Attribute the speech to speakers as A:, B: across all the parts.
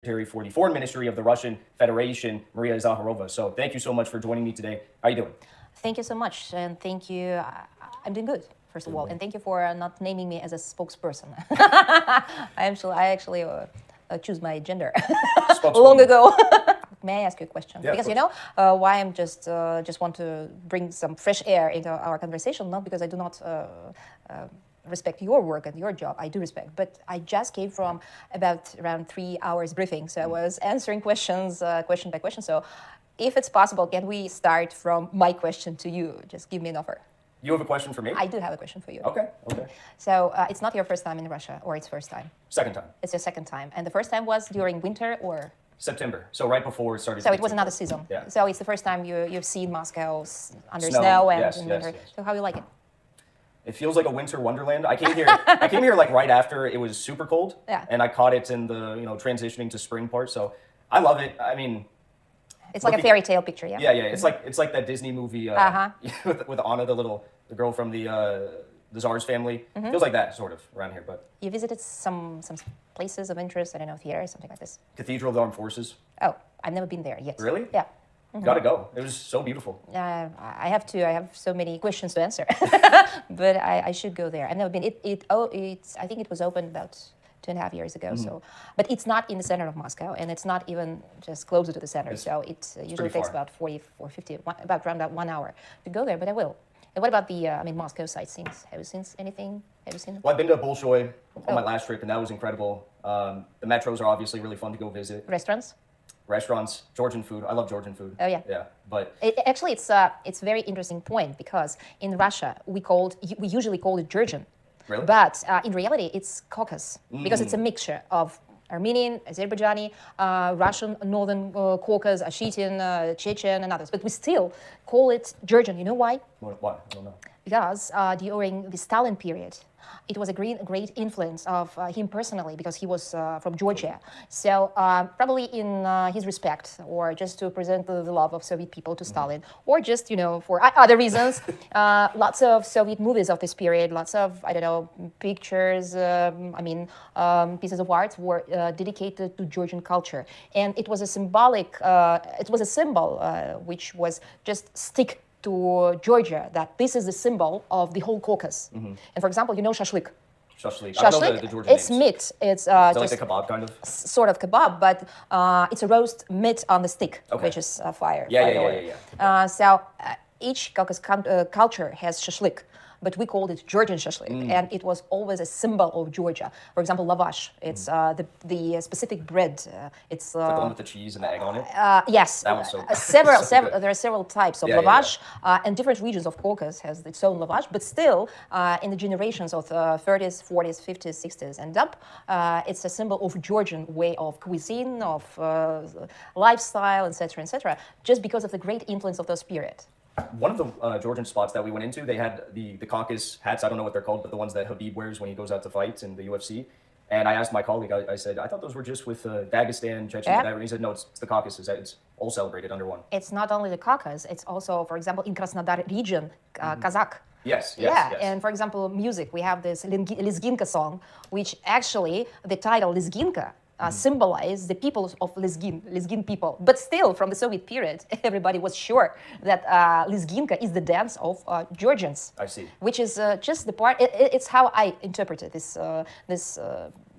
A: Secretary for the Foreign Ministry of the Russian Federation, Maria Zakharova. So thank you so much for joining me today. How are you doing?
B: Thank you so much, and thank you. I'm doing good, first of all, and thank you for not naming me as a spokesperson. I actually choose my gender long ago. May I ask you a question?
A: Yeah,
B: because why I'm just want to bring some fresh air into our conversation, not because I do not respect your work and your job. I do respect, but I just came from around 3 hours briefing, so I was answering questions, question by question. So, if it's possible, can we start from my question to you? Just give me an offer.
A: You have a question for me?
B: I do have a question for you.
A: Okay.
B: So it's not your first time in Russia, or it's first time?
A: Second time.
B: It's your second time, and the first time was during winter, or?
A: September. So right before it started.
B: So it was another season.
A: Yeah.
B: So it's the first time you've seen Moscow under snow and in winter.
A: Yes.
B: So how you like it?
A: It feels like a winter wonderland. I came here like right after it was super cold.
B: Yeah.
A: And I caught it in the transitioning to spring part. So I love it. I mean,
B: it's like a fairy tale picture, yeah.
A: Yeah. It's like that Disney movie with Anna, the girl from the Tsar's family. Feels like that sort of around here. But
B: you visited some places of interest. I don't know, theater, something like this.
A: Cathedral of the Armed Forces.
B: Oh, I've never been there yet.
A: Really?
B: Yeah.
A: Gotta go. It was so beautiful.
B: I have so many questions to answer, but I should go there. I've never been. I think it was opened about 2.5 years ago. So, but it's not in the center of Moscow, and it's not even just closer to the center. So it usually takes about 40 or 50, around 1 hour to go there. But I will. And what about the Moscow sightseeing? Have you seen anything? Have you seen?
A: Well, I've been to Bolshoi on my last trip, and that was incredible. The metros are obviously really fun to go visit. Restaurants, Georgian food. I love Georgian food.
B: Oh yeah.
A: Yeah, but
B: actually, it's a very interesting point, because in Russia we usually call it Georgian.
A: Really?
B: But in reality, it's Caucasus, because it's a mixture of Armenian, Azerbaijani, Russian, Northern Caucasus, Ossetian, Chechen, and others. But we still call it Georgian. You know why?
A: Why? I don't know.
B: Because during the Stalin period, it was a great influence of him personally, because he was from Georgia. So probably in his respect, or just to present the love of Soviet people to Stalin, or just, for other reasons, lots of Soviet movies of this period, lots of, pictures, pieces of art were dedicated to Georgian culture. And it was a symbol which was just stick to Georgia, that this is the symbol of the whole Caucasus. And for example, shashlik.
A: Shashlik. I don't know the Georgian
B: it's
A: names.
B: meat. It's
A: Is
B: just
A: like a kebab kind of?
B: Sort of kebab, but it's a roast meat on the stick, which is fire.
A: Yeah.
B: So each Caucasus culture has shashlik, but we called it Georgian shashlik, and it was always a symbol of Georgia. For example, lavash. It's the specific bread. It's
A: like the one with the cheese and the egg on it.
B: Yes,
A: that one's so
B: several.
A: So
B: there are several types of lavash, and different regions of Caucasus has its own lavash. But still, in the generations of 30s, 40s, 50s, 60s, and up, it's a symbol of Georgian way of cuisine, of lifestyle, etc., etc. Just because of the great influence of those periods.
A: One of the Georgian spots that we went into, they had the Caucasus hats. I don't know what they're called, but the ones that Habib wears when he goes out to fight in the UFC. And I asked my colleague, I said, I thought those were just with Dagestan, Chechen, whatever. And he said, no, it's the Caucasus. It's all celebrated under one.
B: It's not only the Caucasus, it's also, for example, in Krasnodar region, Kazakh.
A: Yes.
B: And for example, music, we have this Lizginka song, which actually, the title Lizginka, symbolize the people of Lizgin people. But still, from the Soviet period, everybody was sure that Lizginka is the dance of Georgians.
A: I see.
B: Which is just the part, it's how I interpreted this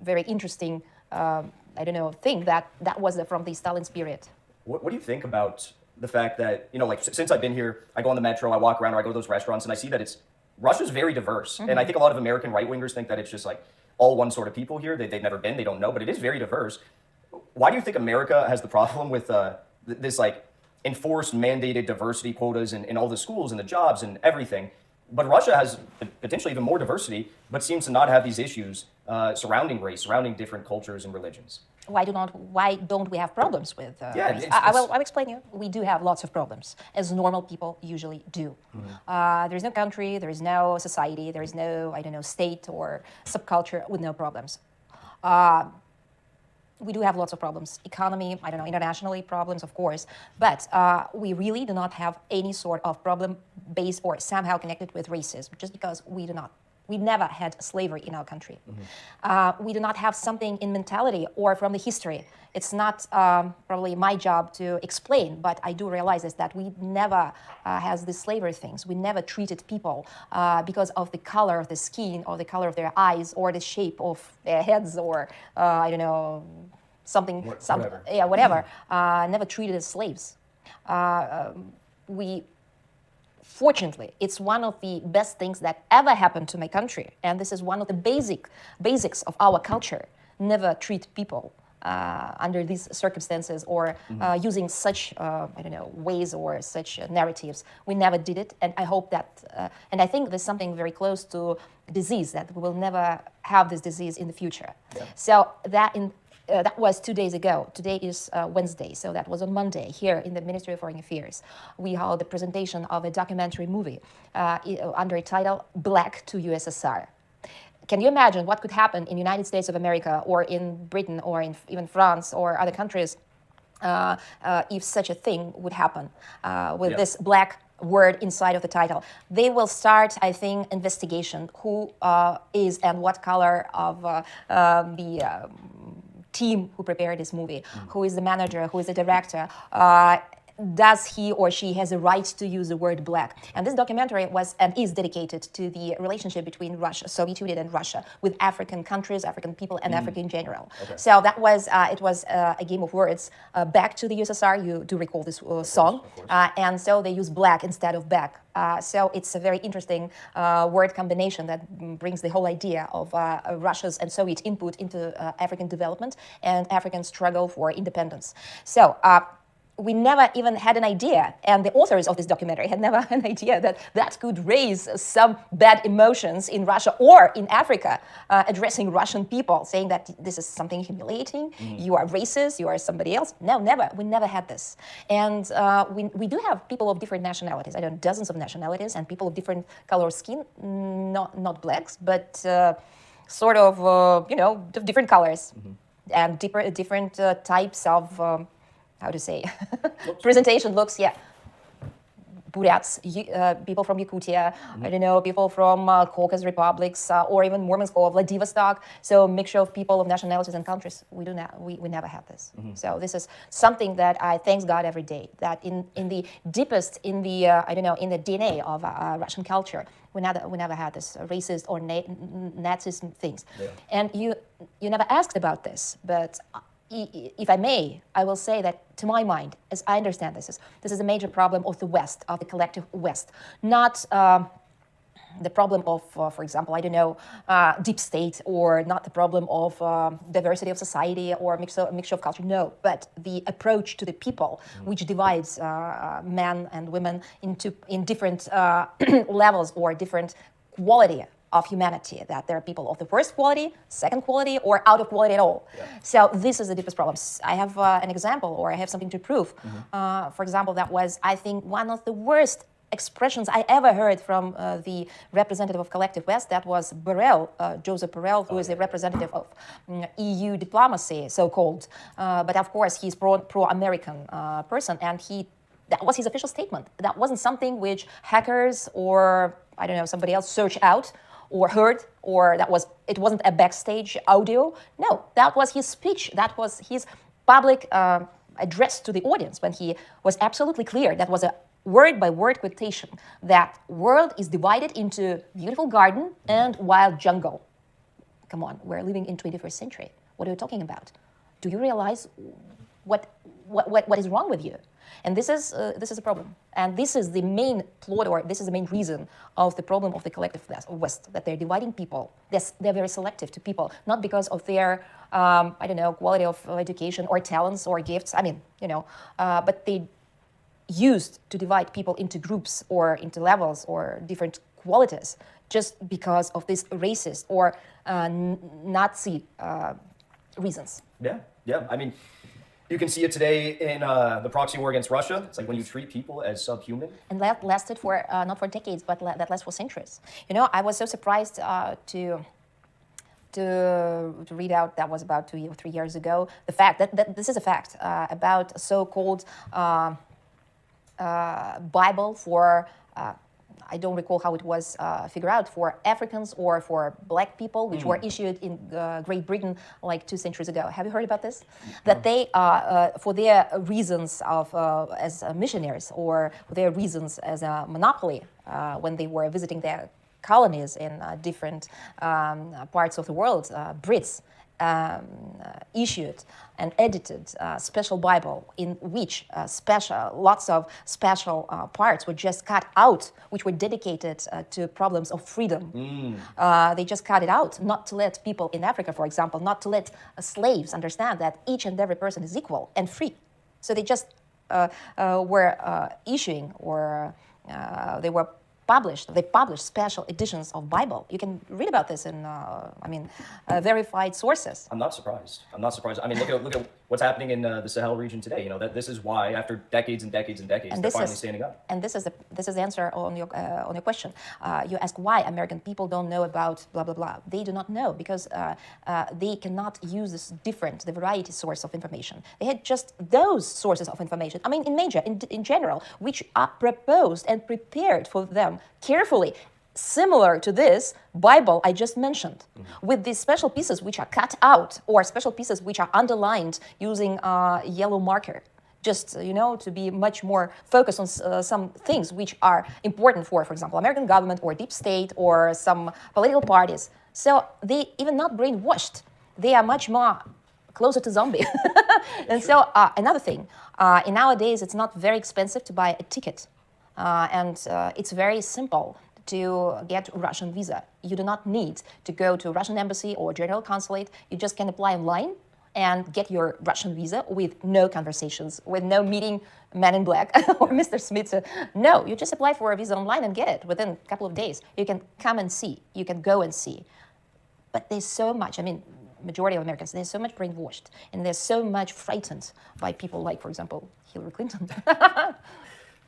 B: very interesting, thing that was from the Stalin's period.
A: What do you think about the fact that, since I've been here, I go on the metro, I walk around, or I go to those restaurants, and I see that Russia's very diverse. And I think a lot of American right-wingers think that it's just like, all one sort of people here. They've never been, they don't know, but it is very diverse. Why do you think America has the problem with this enforced mandated diversity quotas in all the schools and the jobs and everything? But Russia has potentially even more diversity, but seems to not have these issues surrounding race, surrounding different cultures and religions.
B: Why don't we have problems with race? I'll explain you. We do have lots of problems, as normal people usually do. There's no country, there is no society, there is no, state or subculture with no problems. We do have lots of problems. Economy, internationally problems, of course. But we really do not have any sort of problem based or somehow connected with racism, just because we We never had slavery in our country. We do not have something in mentality or from the history. It's not probably my job to explain, but I do realize is that we never has the slavery things. We never treated people because of the color of the skin or the color of their eyes or the shape of their heads or I don't know, something,
A: Whatever.
B: yeah, whatever. Never treated as slaves. We Fortunately, it's one of the best things that ever happened to my country, and this is one of the basics of our culture. Never treat people under these circumstances or using such I don't know, ways or such narratives. We never did it, and I hope that and I think there's something very close to disease, that we will never have this disease in the future.
A: Yeah.
B: So that was 2 days ago. Today is Wednesday, so that was on Monday here in the Ministry of Foreign Affairs. We held the presentation of a documentary movie under a title Black to USSR. Can you imagine what could happen in the United States of America or in Britain or in even France or other countries if such a thing would happen with this black word inside of the title? They will start, I think, investigation who is and what color of the team who prepared this movie, who is the manager, who is the director, does he or she has a right to use the word black? And this documentary was and is dedicated to the relationship between Russia, Soviet Union and Russia, with African countries, African people, and Africa in general. Okay. So that was, it was a game of words. Back to the USSR, you do recall this song. And so they use black instead of back. So it's a very interesting word combination that brings the whole idea of Russia's and Soviet input into African development and African struggle for independence. So we never even had an idea, and the authors of this documentary had never an idea that that could raise some bad emotions in Russia or in Africa, addressing Russian people, saying that this is something humiliating, you are racist, you are somebody else. No, never. We never had this. And we do have people of different nationalities. I don't know, dozens of nationalities, and people of different color of skin, not blacks, but sort of, you know, different colors and different types of how to say, presentation looks, yeah. Buryats, people from Yakutia, I don't know, people from Caucasus republics, or even Murmansk or Vladivostok. So a mixture of people of nationalities and countries. We never had this. So this is something that I thank God every day, that in the deepest, in the I don't know, in the DNA of Russian culture, we never had this racist or Nazist things. Yeah. And you never asked about this, but if I may, I will say that, to my mind, as I understand this is a major problem of the West, of the collective West, not the problem of, for example, I don't know, deep state, or not the problem of diversity of society or mixture of culture. No, but the approach to the people, which divides men and women in different levels or different quality of humanity, that there are people of the first quality, second quality, or out of quality at all. Yeah. So this is the deepest problem. I have an example, or I have something to prove. For example, that was, I think, one of the worst expressions I ever heard from the representative of Collective West. That was Borrell, Joseph Borrell, who is the representative of EU diplomacy, so-called. But of course, he's pro-American person, and that was his official statement. That wasn't something which hackers or, I don't know, somebody else searched out or heard, or it wasn't a backstage audio. No, that was his speech. That was his public address to the audience, when he was absolutely clear. That was a word-by-word quotation, that world is divided into beautiful garden and wild jungle. Come on, we're living in 21st century. What are you talking about? Do you realize what is wrong with you? And this is a problem. And this is the main plot, or this is the main reason of the problem of the collective West, that they're dividing people. They're very selective to people, not because of their, I don't know, quality of education or talents or gifts. I mean, you know, but they used to divide people into groups or into levels or different qualities just because of these racist or Nazi reasons.
A: Yeah. I mean, you can see it today in the proxy war against Russia. It's like when you treat people as subhuman.
B: And that lasted for, not for decades, but that lasted for centuries. You know, I was so surprised to read out, that was about 2 or 3 years ago, the fact that this is a fact about so-called Bible for I don't recall how it was figured out, for Africans or for black people, which were issued in Great Britain like 2 centuries ago. Have you heard about this? That they, for their reasons of as missionaries, or for their reasons as a monopoly, when they were visiting their colonies in different parts of the world, Brits issued and edited a special Bible in which lots of special parts were just cut out, which were dedicated to problems of freedom. They just cut it out, not to let people in Africa, for example, not to let slaves understand that each and every person is equal and free. So they just were issuing, or they were published. They published special editions of Bible. You can read about this in, verified sources.
A: I'm not surprised. I'm not surprised. I mean, look at what's happening in the Sahel region today. You know, that this is why, after decades and decades and decades, they're finally standing up.
B: And this is the answer on your question. You ask why American people don't know about blah blah blah. They do not know because they cannot use the variety source of information. They had just those sources of information. I mean, in general, which are proposed and prepared for them carefully, similar to this Bible I just mentioned, with these special pieces which are cut out, or special pieces which are underlined using yellow marker, just, to be much more focused on some things which are important for example, American government or deep state or some political parties. So they even not brainwashed. They are much more closer to zombie. And so another thing, in nowadays it's not very expensive to buy a ticket. And it's very simple to get Russian visa. You do not need to go to Russian embassy or general consulate. You just can apply online and get your Russian visa with no conversations, with no meeting Man in Black or Mr. Smith. No, you just apply for a visa online and get it within a couple of days. You can come and see. You can go and see. But there's so much, majority of Americans, they're so much brainwashed and they're so much frightened by people like, for example, Hillary Clinton.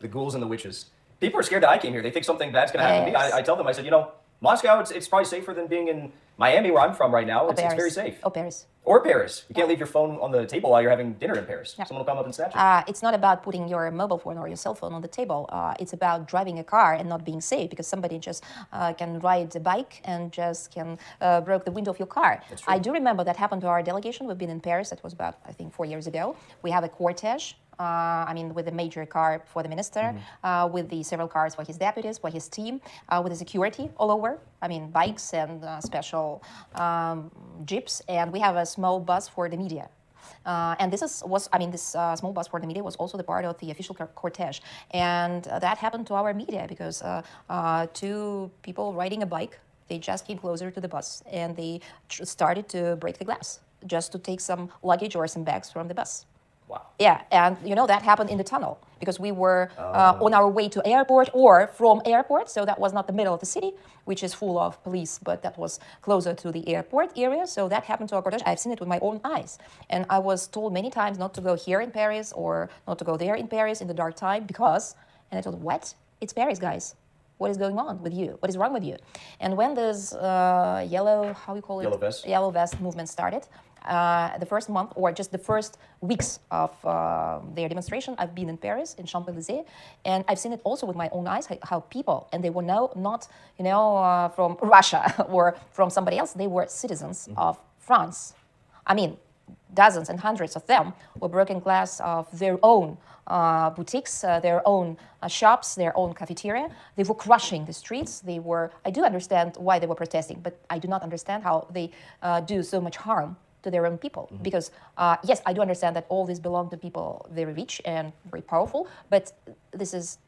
A: The ghouls and the witches. People are scared that I came here. They think something bad's going to happen to me. I tell them, I said, Moscow, it's probably safer than being in Miami, where I'm from right now. It's very safe.
B: Or Paris.
A: Or Paris. You can't leave your phone on the table while you're having dinner in Paris. Yeah. Someone will come up and snatch it.
B: It's not about putting your mobile phone or your cell phone on the table. It's about driving a car and not being safe, because somebody just can ride a bike and just can broke the window of your car. I do remember that happened to our delegation. We've been in Paris. That was about, I think, 4 years ago. We have a cortege. With a major car for the minister, with the several cars for his deputies, for his team, with the security all over. Bikes and special jeeps, and we have a small bus for the media. And this small bus for the media was also the part of the official cortege. And that happened to our media because 2 people riding a bike, they just came closer to the bus and they started to break the glass just to take some luggage or some bags from the bus.
A: Wow.
B: Yeah, and that happened in the tunnel because we were on our way to airport or from airport, so that was not the middle of the city, which is full of police, but that was closer to the airport area, so that happened to our cortege. I've seen it with my own eyes, and I was told many times not to go here in Paris or not to go there in Paris in the dark time because, and I told, what? It's Paris, guys. What is going on with you? What is wrong with you? And when this yellow vest movement started, the first month or just the first weeks of their demonstration, I've been in Paris, in Champs-Élysées, and I've seen it also with my own eyes, how people, and they were not from Russia or from somebody else, they were citizens of France. Dozens and hundreds of them were working class of their own boutiques, their own shops, their own cafeteria. They were crushing the streets. I do understand why they were protesting, but I do not understand how they do so much harm to their own people. Because, yes, I do understand that all this belongs to people very rich and very powerful, but this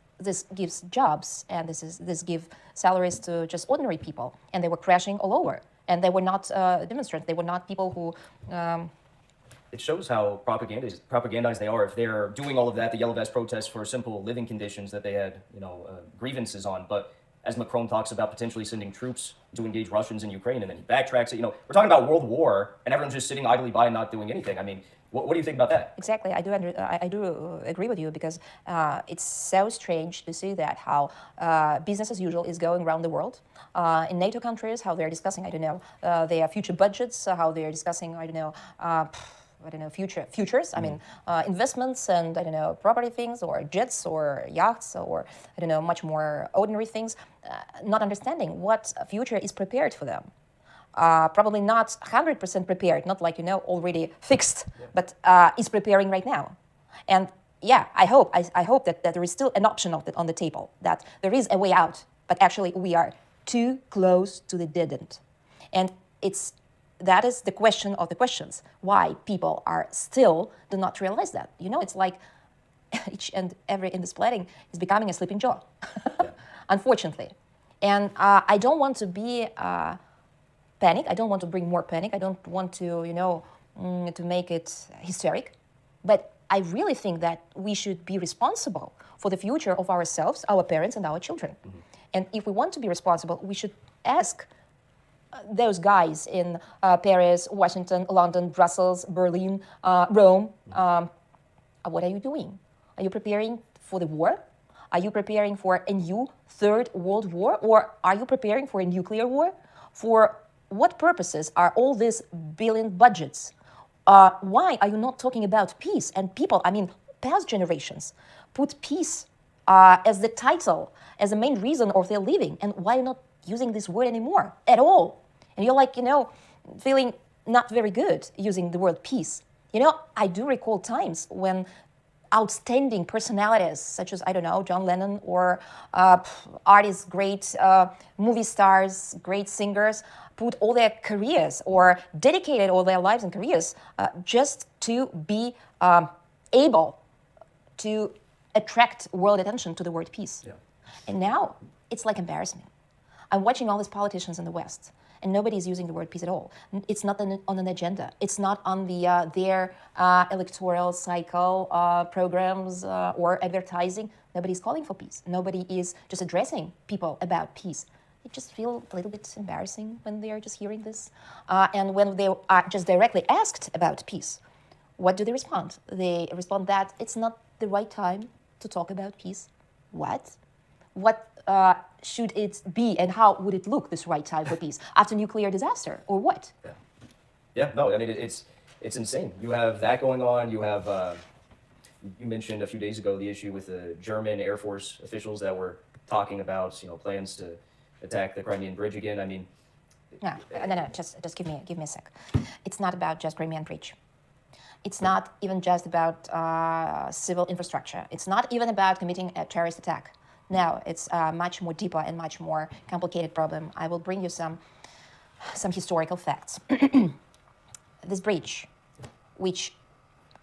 B: gives jobs and this gives salaries to just ordinary people. And they were crashing all over. And they were not demonstrants. They were not people who...
A: It shows how propagandized they are. If they're doing all of that, the Yellow Vest protests for simple living conditions that they had, grievances on. But as Macron talks about potentially sending troops to engage Russians in Ukraine, and then he backtracks it. We're talking about World War, and everyone's just sitting idly by and not doing anything. What do you think about that?
B: Exactly, I do agree with you because it's so strange to see that how business as usual is going around the world. In NATO countries, how they're discussing, their future budgets, how they're discussing, I don't know, futures. I mean, investments and, I don't know, property things or jets or yachts or, I don't know, much more ordinary things, not understanding what future is prepared for them. Probably not 100% prepared, not like, already fixed, but is preparing right now. And yeah, I hope that there is still an option on the table, that there is a way out, but actually we are too close to the dead end. And that is the question of the questions, why people are still do not realize that. It's like each and every in this planning is becoming a sleeping jaw, unfortunately. And I don't want to be panic. I don't want to bring more panic. I don't want to, to make it hysteric. But I really think that we should be responsible for the future of ourselves, our parents, and our children. Mm-hmm. And if we want to be responsible, we should ask those guys in Paris, Washington, London, Brussels, Berlin, Rome, what are you doing? Are you preparing for the war? Are you preparing for a new third world war? Or are you preparing for a nuclear war? For what purposes are all these billion budgets? Why are you not talking about peace? And people, past generations put peace as the title, as the main reason of their living. And why not using this word anymore at all? And you're like, feeling not very good using the word peace. I do recall times when outstanding personalities such as, I don't know, John Lennon or artists, great movie stars, great singers, put all their careers or dedicated all their lives and careers just to be able to attract world attention to the word peace. Yeah. And now it's like embarrassment. I'm watching all these politicians in the West, and nobody is using the word peace at all. It's not on an agenda. It's not on their electoral cycle programs or advertising. Nobody's calling for peace. Nobody is just addressing people about peace. It just feels a little bit embarrassing when they are just hearing this. And when they are just directly asked about peace, what do they respond? They respond that it's not the right time to talk about peace. What? What should it be, and how would it look, this right time for peace? After nuclear disaster, or what?
A: Yeah, no, it's insane. You have that going on. You have, you mentioned a few days ago the issue with the German Air Force officials that were talking about, plans to attack the Crimean Bridge again.
B: No, just give me a sec. It's not about just Crimean Bridge. It's not even just about civil infrastructure. It's not even about committing a terrorist attack. No, it's a much more deeper and much more complicated problem. I will bring you some historical facts. This bridge, which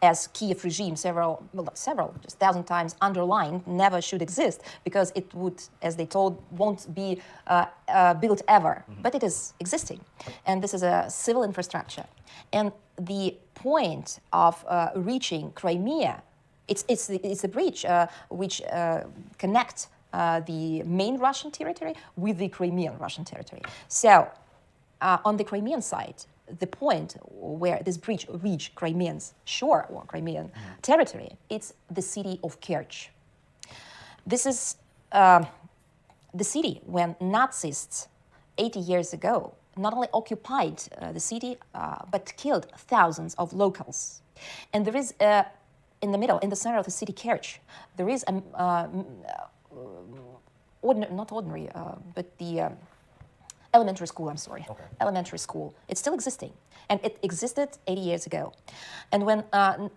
B: as Kiev regime several, just 1,000 times underlined, never should exist because it would, as they told, won't be built ever. Mm-hmm. But it is existing. And this is a civil infrastructure. And the point of reaching Crimea, it's a bridge which connects the main Russian territory with the Crimean Russian territory. So on the Crimean side, the point where this bridge reached Crimean's shore or Crimean territory, it's the city of Kerch. This is the city when Nazis 80 years ago not only occupied the city, but killed thousands of locals. And there is in the middle, in the center of the city, Kerch, there is but the elementary school, elementary school. It's still existing. And it existed 80 years ago. And when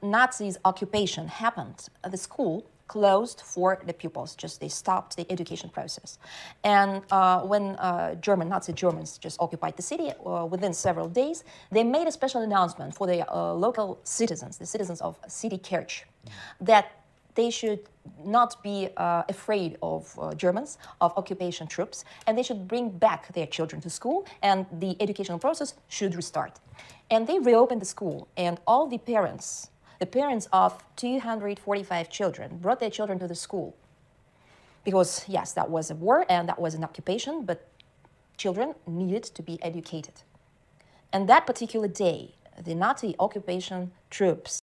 B: Nazis' occupation happened, the school closed for the pupils, they stopped the education process. And when Nazi Germans just occupied the city, within several days, they made a special announcement for the local citizens, the citizens of city Kerch, that they should not be afraid of Germans, of occupation troops, and they should bring back their children to school, and the educational process should restart. And they reopened the school, and all the parents of 245 children brought their children to the school. Because, yes, that was a war and that was an occupation, but children needed to be educated. And that particular day, the Nazi occupation troops